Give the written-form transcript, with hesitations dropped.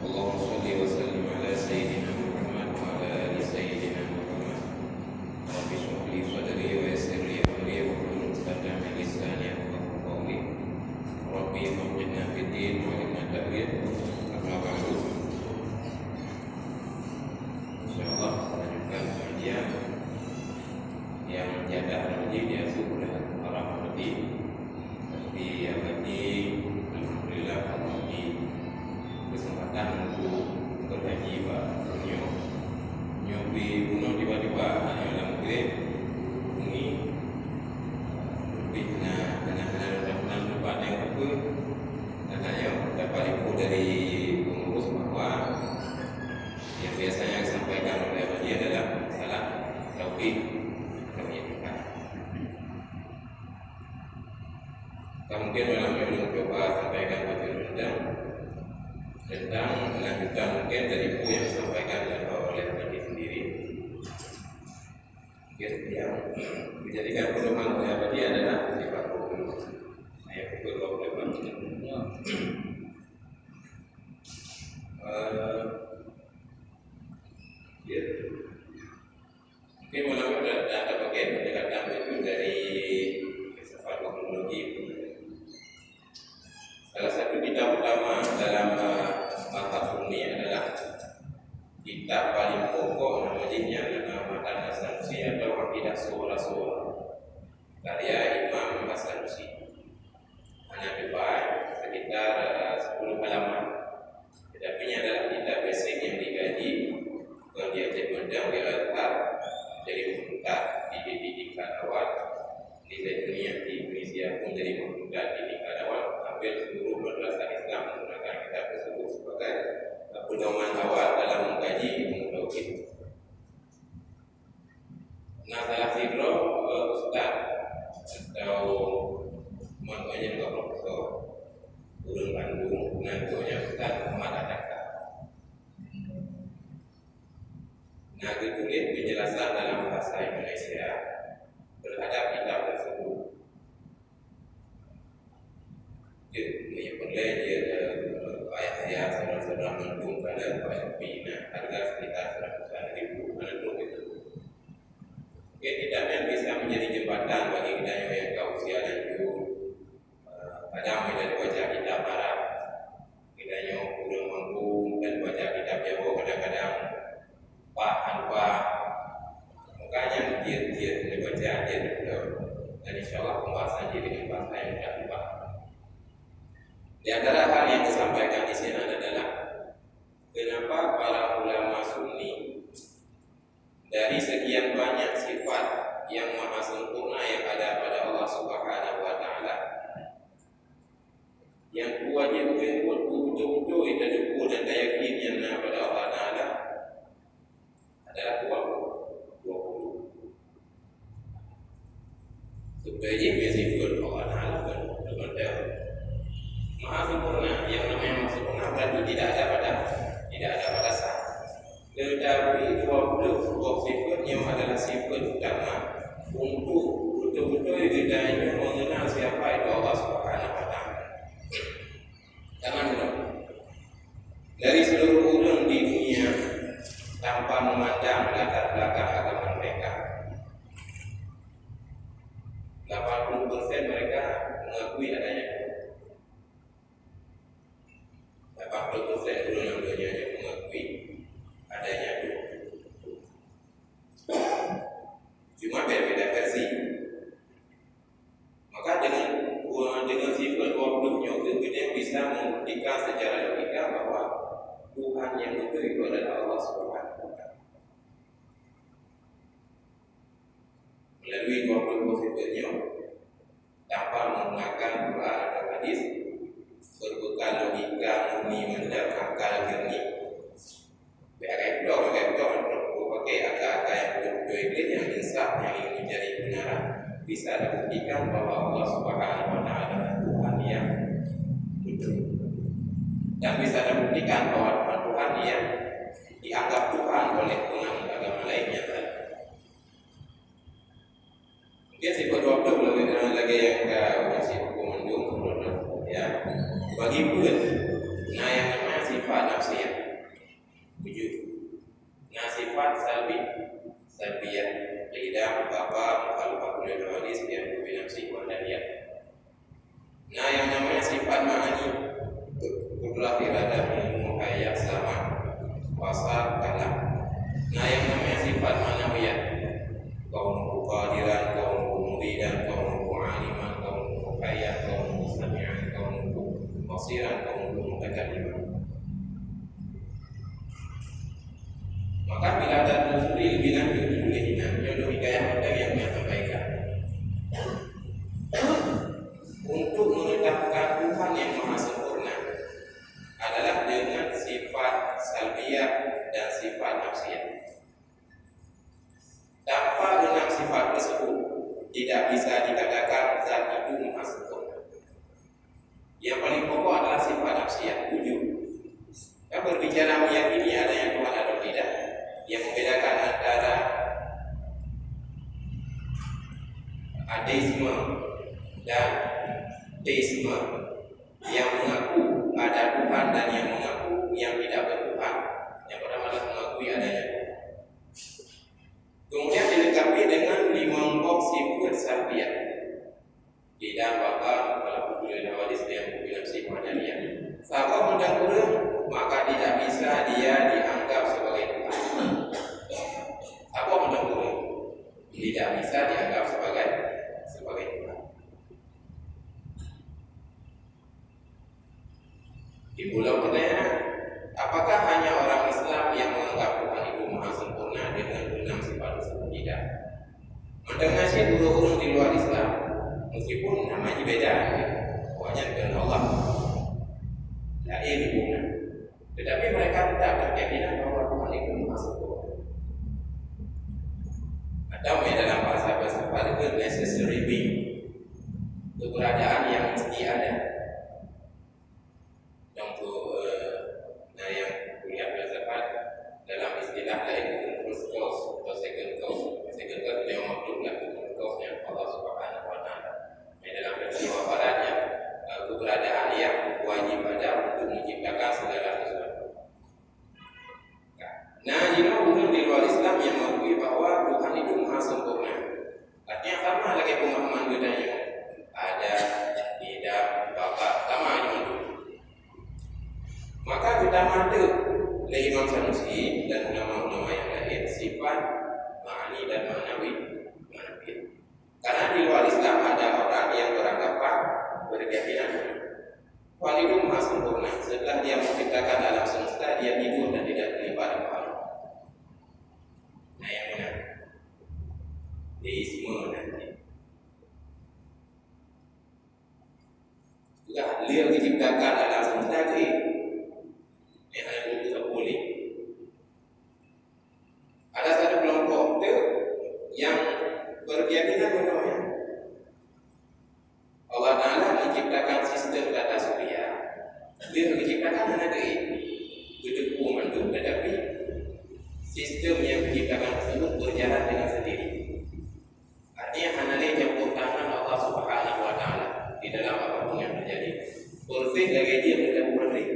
Allahumma shalli wa sallim ala sayyidina Muhammad wa ala ali sayyidina Muhammad. Rabbi shrah li sadri wa yassir li amri wa hlul 'uqdatam min lisani yafqahu qawli. Rabbi faqihna fid din wa 'allimna ta'wil. Amma ba'du. Insyaallah melanjutkan kajian yang jadah nanti dia sudah orang mengerti. Tapi yang tadi alhamdulillah Allah di kesempatan untuk berhaji Pak nyobi bunuh tiba-tiba hanya dalam grade ini lebih kena tempat yang apa katanya dapat info dari pengurus bahwa yang biasanya disampaikan oleh haji adalah masalah tauhid. Mungkin malam ini coba sampaikan undang tentang melanjutkan mungkin dari buku yang disampaikan oleh Nabi sendiri. Yang dijadikan pedoman oleh Nabi adalah sifat hukum. Ayat hukum oleh Nabi. Mungkin malam ini ada bagian pendekatan itu dari filsafat kosmologi. Salah satu kitab utama dalam mazhab Sunni adalah kitab paling pokok namanya Matan As-Sanusi atau Aqidah Sola karya Imam As-Sanusi. Hanya dibaca sekitar 10 halaman. Tetapi ini adalah kitab basic yang digaji bagi Jabodang di Al-Azhar dari Muqtad di tingkat awal di dunia di Indonesia pun dari Muqtad di tingkat awal. Hampir seluruh madrasah Islam menggunakan kitab tersebut sebagai pedoman awal dalam mengkaji ilmu tauhid. Nah, salah satu ustaz atau maknanya juga profesor Guru Bandung, namanya Ustaz Muhammad Ataka. Nah, ditulis penjelasan dalam bahasa Indonesia terhadap kitab tersebut. Dia belajar ayat-ayat saudara-saudara mendung pada ayat bina harga sekitar 100.000 menurut itu. Mungkin tidaknya bisa menjadi jembatan bagi kita yang kausia dan itu kadang kita baca kitab Arab, kita kurang mampu dan baca kitab Jawa kadang-kadang paham. Makanya dia dibaca dia dan insyaallah pembahasan jadi dengan bahasa yang mudah dipahami. Di antara hal yang disampaikan di sini adalah kenapa para ulama Sunni dari sekian banyak sifat yang maha sempurna yang ada pada Allah Subhanahu wa taala yang wajib betul-betul kita dukung dan yakinnya pada Allah taala adalah 20 supaya sifat Allah taala benar maha sempurna. Yang namanya maha sempurna berarti tidak ada batasan. Tetapi 20 sifat yang adalah sifat utama untuk betul-betul kita mengenal siapa itu Allah Subhanahu wa taala. Jangan lupa dari seluruh orang di dunia tanpa memandang latar belakang agama mereka, 80% mereka mengakui adanya 80% orang dunia yang mengakui adanya Tuhan. Cuma beda-beda versi. Maka dengan sifat 20-nya kita bisa membuktikan secara logika bahwa Tuhan yang betul itu adalah Allah Subhanahu wa taala. Melalui 20 sifatnya tanpa menggunakan Quran atau hadis, berbekal logika murni mendalam akal jernih. Pakai akal yang betul-betul yang insaf yang ingin mencari kebenaran bisa dibuktikan bahwa Allah Subhanahu wa taala Tuhan yang betul. Dan bisa dibuktikan bahwa Tuhan yang dianggap Tuhan oleh penganut agama lainnya. Mungkin sifat 20 lagi yang masih hukum mendung ya. Bagi bulan, nah yang namanya sifat nafsiyah kudrat, iradah, ilmu, hayat, sama, kuasa, kalam. Nah, yang namanya sifat manawiyah, kaunuhu qadiran, kaunuhu muridan, kaunuhu aliman, kaunuhu hayat, kaunuhu sami'an, kaunuhu basiran, kaunuhu mutakalliman. Maka bila ada nuzuli lebih lanjut dibulihnya jodoh hidayah pada yang menyampaikan untuk menetapkan Tuhan yang maha sempurna adalah dengan sifat salbiyah dan sifat nafsiyah. Tanpa enam sifat tersebut tidak bisa dikatakan zat itu maha sempurna. Yang paling pokok adalah sifat nafsiyah, wujud. Kita berbicara meyakini adanya Tuhan atau tidak, yang membedakan antara ateisme dan teisme, yang mengaku ada Tuhan dan yang mengaku yang tidak bertuhan. Yang pertama adalah mengakui adanya Tuhan. Kemudian dilengkapi dengan 5 sifat salbiyah. Tidak bakal kalau boleh hadis yang bilang sifat jaliyah. Kalau mendahului maka tidak bisa dia dianggap sebagai Tuhan. Apa mendahului? Tidak bisa dianggap sebagai Tuhan. Di pulau pertanyaan, apakah hanya orang Islam yang menganggap Tuhan itu maha sempurna dengan 6 sifat tersebut? Tidak. Mendengar sih dulu orang di luar Islam, meskipun namanya beda, pokoknya dengan Allah. Tidak ini bukan. Tetapi mereka tetap berkeyakinan bahwa Tuhan itu maha sempurna. Atau dalam bahasa filsafat itu necessary being, keberadaan yang mesti ada. Contoh, yang kuliah filsafat dalam istilah lain first cause atau second cause. Second cause itu yang makhluk lah, first cause-nya Allah Subhanahu Wa Taala. Dalam peristiwa baratnya keberadaan yang wajib ada untuk menciptakan segala sesuatu. Nah, jika bukan di luar Islam yang mengakui bahwa Tuhan itu maha sempurna, artinya sama lagi pemahaman bedanya. Ada, tidak, bapak, sama aja. Maka kita mantuk oleh Imam Sanusi dan ulama-ulama yang lain sifat ma'ani dan ma'nawi. Karena di luar Islam ada orang yang beranggapan berkeyakinan Tuhan itu maha sempurna. Setelah dia menciptakan alam semesta, dia tidur dan tidak terlibat apa-apa. Nah, yang benar deisme nanti juga dia menciptakan alam semesta ini yang ada itu tak boleh. Ada satu kelompok itu yang berkeyakinan bahwa Allah Ta'ala menciptakan sistem tata surya. Dia menciptakan hanya gedung pemandu, tetapi sistem yang diciptakan tersebut berjalan dengan sendiri. Artinya hanya campur tangan Allah Subhanahu Wa Taala di dalam apapun yang terjadi. Perfect lagi dia tidak perfect.